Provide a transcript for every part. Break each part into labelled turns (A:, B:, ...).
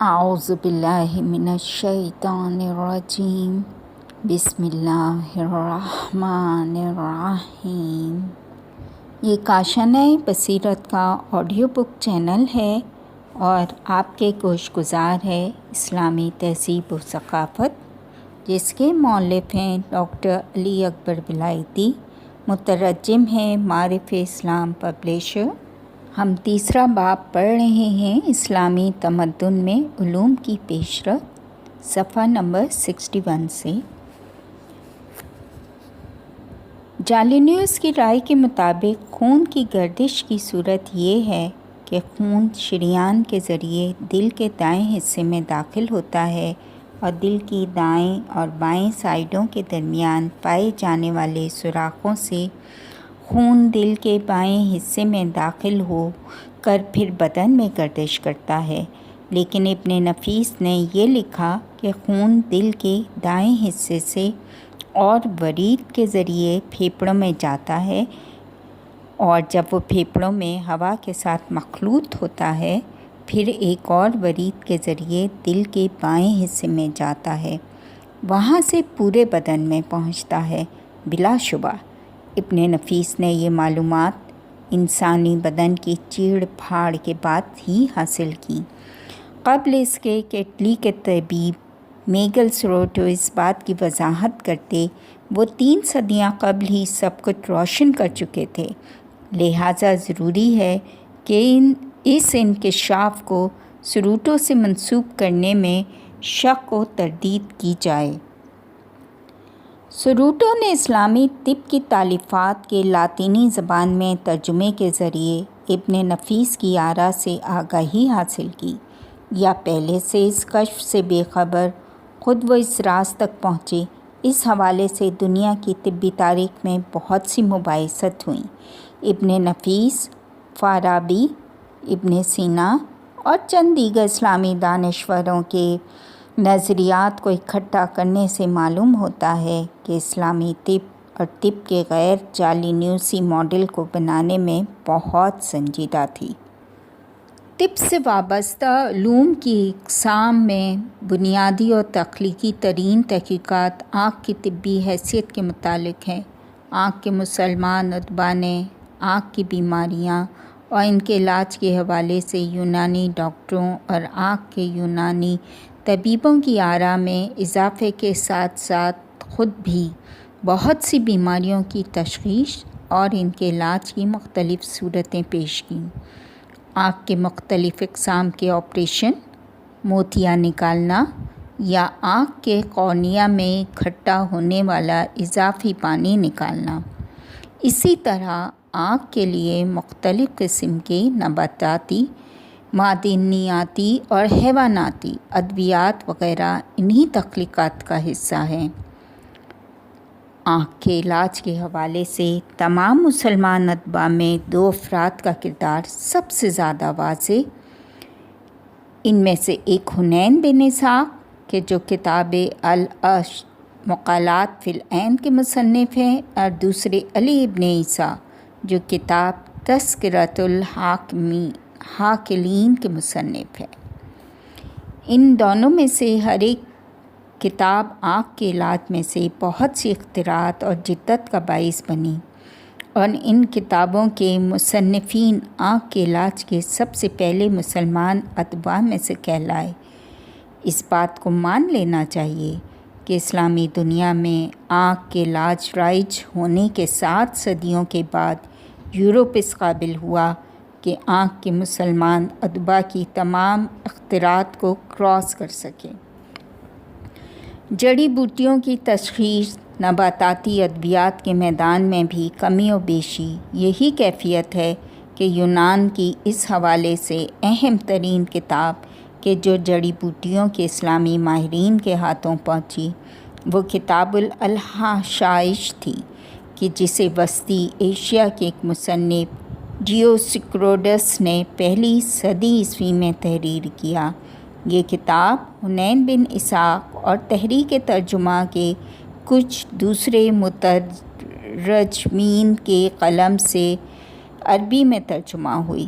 A: اعوذ باللہ من الشیطان الرجیم بسم اللہ الرحمن الرحیم۔ یہ کاشانہ بصیرت کا آڈیو بک چینل ہے اور آپ کے گوش گزار ہے اسلامی تہذیب و ثقافت، جس کے مؤلف ہیں ڈاکٹر علی اکبر ولایتی، مترجم ہیں معارف اسلام پبلیشر۔ ہم تیسرا باب پڑھ رہے ہیں اسلامی تمدن میں علوم کی پیشرفت، صفحہ نمبر 61 سے۔ جالینوس کی رائے کے مطابق خون کی گردش کی صورت یہ ہے کہ خون شریان کے ذریعے دل کے دائیں حصے میں داخل ہوتا ہے اور دل کی دائیں اور بائیں سائڈوں کے درمیان پائے جانے والے سوراخوں سے خون دل کے بائیں حصے میں داخل ہو کر پھر بدن میں گردش کرتا ہے، لیکن ابن نفیس نے یہ لکھا کہ خون دل کے دائیں حصے سے اور ورید کے ذریعے پھیپھڑوں میں جاتا ہے، اور جب وہ پھیپھڑوں میں ہوا کے ساتھ مخلوط ہوتا ہے پھر ایک اور ورید کے ذریعے دل کے بائیں حصے میں جاتا ہے، وہاں سے پورے بدن میں پہنچتا ہے۔ بلا شبہ ابن نفیس نے یہ معلومات انسانی بدن کی چیڑ پھاڑ کے بعد ہی حاصل کی، قبل اس کے کہ اٹلی کے طبیب میگل سروٹو اس بات کی وضاحت کرتے۔ وہ 3 صدیاں قبل ہی سب کچھ روشن کر چکے تھے، لہٰذا ضروری ہے کہ اس انکشاف کو سروٹو سے منسوب کرنے میں شک و تردید کی جائے۔ سروٹو نے اسلامی طب کی تالیفات کے لاطینی زبان میں ترجمے کے ذریعے ابن نفیس کی آراء سے آگاہی حاصل کی، یا پہلے سے اس کشف سے بے خبر خود وہ اس راز تک پہنچے۔ اس حوالے سے دنیا کی طبی تاریخ میں بہت سی مباحثت ہوئیں۔ ابن نفیس، فارابی، ابن سینا اور چند دیگر اسلامی دانشوروں کے نظریات کو اکٹھا کرنے سے معلوم ہوتا ہے کہ اسلامی طب اور طب کے غیر جالینوسی ماڈل کو بنانے میں بہت سنجیدہ تھی۔ طب سے وابستہ علوم کی اقسام میں بنیادی اور تخلیقی ترین تحقیقات آنکھ کی طبی حیثیت کے متعلق ہیں۔ آنکھ کے مسلمان ادباء نے آنکھ کی بیماریاں اور ان کے علاج کے حوالے سے یونانی ڈاکٹروں اور آنکھ کے یونانی طبیبوں کی آراء میں اضافے کے ساتھ ساتھ خود بھی بہت سی بیماریوں کی تشخیص اور ان کے علاج کی مختلف صورتیں پیش کیں۔ آنکھ کے مختلف اقسام کے آپریشن، موتیاں نکالنا یا آنکھ کے کارنیا میں اکٹھا ہونے والا اضافی پانی نکالنا۔ اسی طرح آنکھ کے لیے مختلف قسم کے نباتاتی، معدنیاتی اور حیواناتی ادویات وغیرہ انہی تخلیقات کا حصہ ہیں۔ آنکھ کے علاج کے حوالے سے تمام مسلمان ادباء میں 2 افراد کا کردار سب سے زیادہ واضح۔ ان میں سے ایک حنین بن اسحاق کہ جو کتاب مقالات فی العین کے مصنف ہیں، اور دوسرے علی ابن عیسیٰ جو کتاب تذکرۃ الحاکلین کے مصنف ہیں۔ ان دونوں میں سے ہر ایک کتاب آنکھ کے علاج میں سے بہت سی اختراعات اور جدت کا باعث بنی، اور ان کتابوں کے مصنفین آنکھ کے علاج کے سب سے پہلے مسلمان ادباء میں سے کہلائے۔ اس بات کو مان لینا چاہیے کہ اسلامی دنیا میں آنکھ کے علاج رائج ہونے کے 7 صدیوں کے بعد یورپ اس قابل ہوا کہ آنکھ کے مسلمان ادباء کی تمام اختراعات کو کراس کر سکے۔ جڑی بوٹیوں کی تشخیص، نباتاتی ادویات کے میدان میں بھی کمی و بیشی یہی کیفیت ہے کہ یونان کی اس حوالے سے اہم ترین کتاب کہ جو جڑی بوٹیوں کے اسلامی ماہرین کے ہاتھوں پہنچی وہ کتاب الحشائش تھی، کہ جسے وسطی ایشیا کے ایک مصنف ڈیوسکوروڈس نے پہلی صدی عیسوی میں تحریر کیا۔ یہ کتاب حنین بن اسحاق اور تحریک ترجمہ کے کچھ دوسرے مترجمین کے قلم سے عربی میں ترجمہ ہوئی۔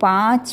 A: 5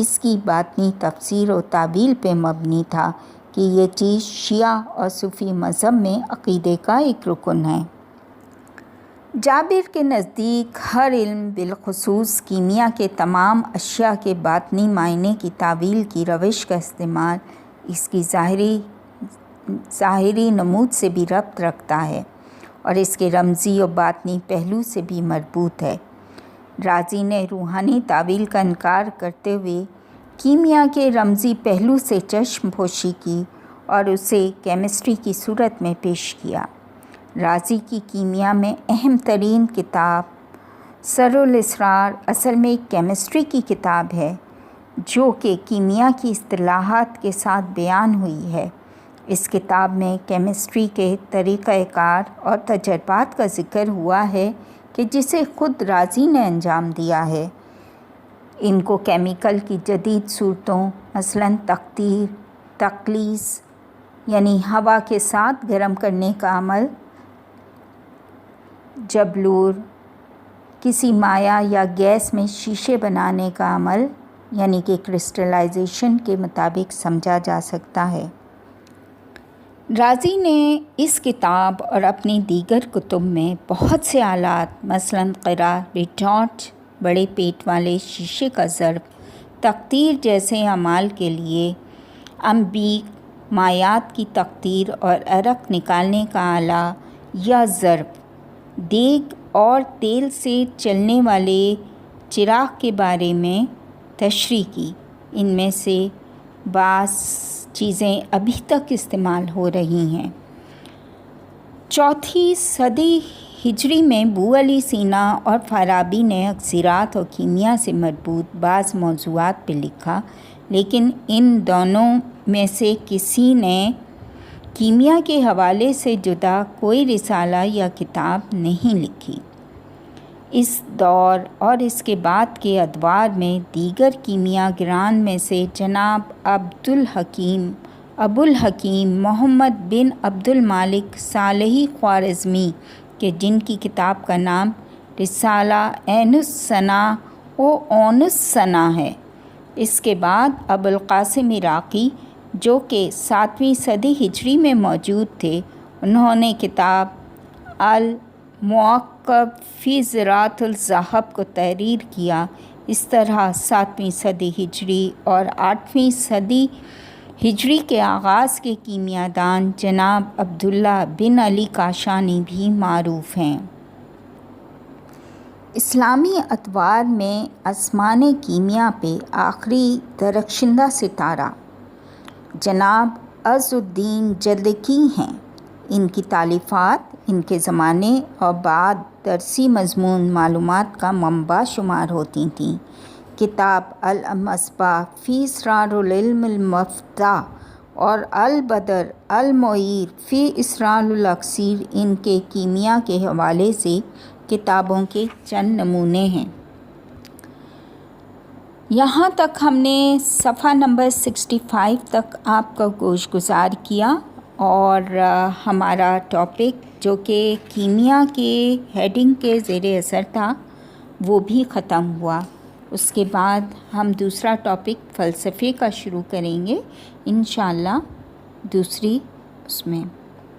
A: اس کی باطنی تفسیر و تعویل پہ مبنی تھا کہ یہ چیز شیعہ اور صوفی مذہب میں عقیدے کا ایک رکن ہے۔ جابر کے نزدیک ہر علم بالخصوص کیمیا کے تمام اشیاء کے باطنی معنی کی تعویل کی روش کا استعمال اس کی ظاہری نمود سے بھی ربط رکھتا ہے اور اس کے رمزی و باطنی پہلو سے بھی مربوط ہے۔ رازی نے روحانی تعویل کا انکار کرتے ہوئے کیمیا کے رمزی پہلو سے چشم پوشی کی اور اسے کیمسٹری کی صورت میں پیش کیا۔ رازی کی کیمیا میں اہم ترین کتاب سر الاسرار اصل میں ایک کیمسٹری کی کتاب ہے جو کہ کیمیا کی اصطلاحات کے ساتھ بیان ہوئی ہے۔ اس کتاب میں کیمسٹری کے طریقہ کار اور تجربات کا ذکر ہوا ہے کہ جسے خود رازی نے انجام دیا ہے۔ ان کو کیمیکل کی جدید صورتوں مثلاً تخلیص یعنی ہوا کے ساتھ گرم کرنے کا عمل، جبلور کسی مائع یا گیس میں شیشے بنانے کا عمل یعنی کہ کرسٹلائزیشن کے مطابق سمجھا جا سکتا ہے۔ رازی نے اس کتاب اور اپنی دیگر کتب میں بہت سے آلات مثلاً قرع، ریٹارٹ، بڑے پیٹ والے شیشے کا ضرب، تقطیر جیسے اعمال کے لیے انبیک، مائعات کی تقطیر اور عرق نکالنے کا آلہ یا ضرب، دیگ اور تیل سے چلنے والے چراغ کے بارے میں تشریح کی۔ ان میں سے بعض چیزیں ابھی تک استعمال ہو رہی ہیں۔ 4ویں صدی ہجری میں بو علی سینا اور فارابی نے اکسیرات اور کیمیا سے مربوط بعض موضوعات پہ لکھا، لیکن ان دونوں میں سے کسی نے کیمیا کے حوالے سے جدا کوئی رسالہ یا کتاب نہیں لکھی۔ اس دور اور اس کے بعد کے ادوار میں دیگر کیمیا گران میں سے جناب ابو الحکیم محمد بن عبد المالک صالحی خوارزمی کے جن کی کتاب کا نام رسالہ عین السنا و عون السنا ہے۔ اس کے بعد ابو القاسم عراقی جو کہ 7ویں صدی ہجری میں موجود تھے، انہوں نے کتاب المعقب فی زراعۃ الذہب کو تحریر کیا۔ اس طرح 7ویں صدی ہجری اور 8ویں صدی ہجری کے آغاز کے کیمیا دان جناب عبداللہ بن علی کاشانی بھی معروف ہیں۔ اسلامی ادوار میں اسمان کیمیا پہ آخری درخشندہ ستارہ جناب عز الدین جلکی ہیں۔ ان کی تالیفات ان کے زمانے اور بعد درسی مضمون معلومات کا منبع شمار ہوتی تھیں۔ کتاب المصباح فی اسرار العلم المفتاح اور البدر المنیر فی اسرار الاکسیر ان کے کیمیا کے حوالے سے کتابوں کے چند نمونے ہیں۔ یہاں تک ہم نے صفحہ نمبر 65 تک آپ کا گوش گزار کیا اور ہمارا ٹاپک جو کہ کیمیا کے ہیڈنگ کے زیر اثر تھا وہ بھی ختم ہوا۔ اس کے بعد ہم دوسرا ٹاپک فلسفے کا شروع کریں گے انشاءاللہ دوسری اس میں۔